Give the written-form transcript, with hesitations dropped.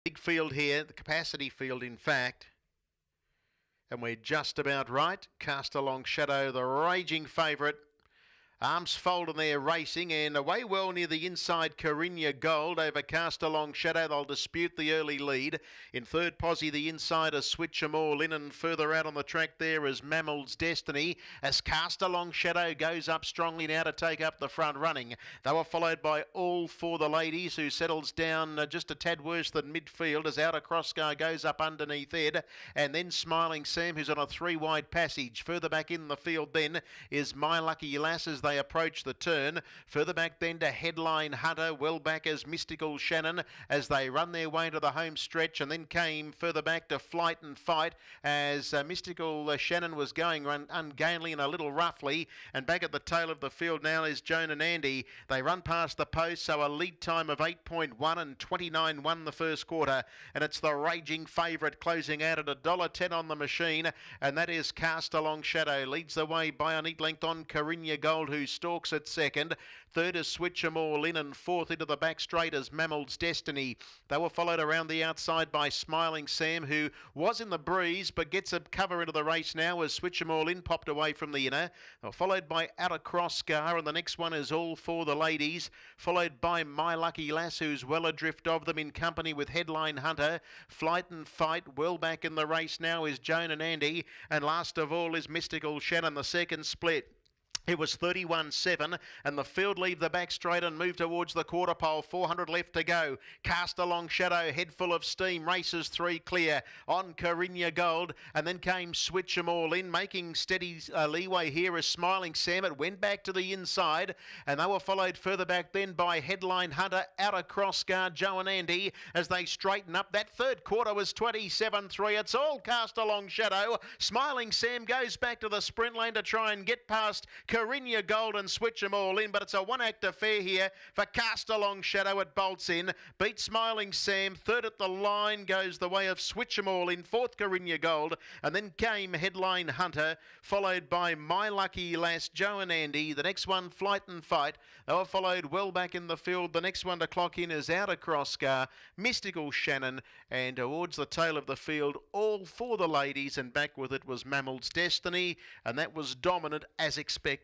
Big field here, the capacity field in fact. And we're just about right. Cast Along Shadow, the raging favourite. Arms folded there racing and away well near the inside Carinia Gold over Cast Along Shadow. They'll dispute the early lead. In third posse the inside is Switch 'em All In, and further out on the track there is Mammal's Destiny as Cast Along Shadow goes up strongly now to take up the front running. They were followed by All For The Ladies, who settles down just a tad worse than midfield as Outer Crosscar goes up underneath Ed, and then Smiling Sam, who's on a 3-wide passage. Further back in the field then is My Lucky Lass as they approach the turn. Further back then to Headline Hunter, well back as Mystical Shannon as they run their way to the home stretch, and then came further back to Flight and Fight as Mystical Shannon was going ungainly and a little roughly, and back at the tail of the field now is Joan and Andy. They run past the post, so a lead time of 8.1 and 29.1 the first quarter, and it's the raging favourite closing out at $1.10 on the machine, and that is Cast Along Shadow. Leads the way by a neat length on Carinia Gold, who stalks at second. Third is Switch 'em All In, and fourth into the back straight is Mammal's Destiny. They were followed around the outside by Smiling Sam, who was in the breeze but gets a cover into the race now as Switch 'em All In popped away from the inner. They were followed by Outer Crosscar, and the next one is All For The Ladies, followed by My Lucky Lass, who's well adrift of them in company with Headline Hunter. Flight and Fight, well back in the race now is Joan and Andy, and last of all is Mystical Shannon, the second split. It was 31-7, and the field leave the back straight and move towards the quarter pole. 400 left to go. Cast Along Shadow, head full of steam, races 3 clear on Carinia Gold, and then came Switch 'em All In, making steady leeway here as Smiling Sam. It went back to the inside, and they were followed further back then by Headline Hunter, Outer Crosscar, Joe and Andy as they straighten up. That third quarter was 27-3. It's all Cast Along Shadow. Smiling Sam goes back to the sprint lane to try and get past Carinia Gold and Switch 'em All In, but it's a one-act affair here for Cast Along Shadow. It bolts in, beats Smiling Sam. Third at the line goes the way of Switch 'em All In. Fourth, Carinia Gold, and then came Headline Hunter, followed by My Lucky Lass, Joe and Andy. The next one, Flight and Fight. They were followed well back in the field. The next one to clock in is Outer Crosscar, Mystical Shannon, and towards the tail of the field, All For The Ladies, and back with it was Mammal's Destiny, and that was dominant as expected.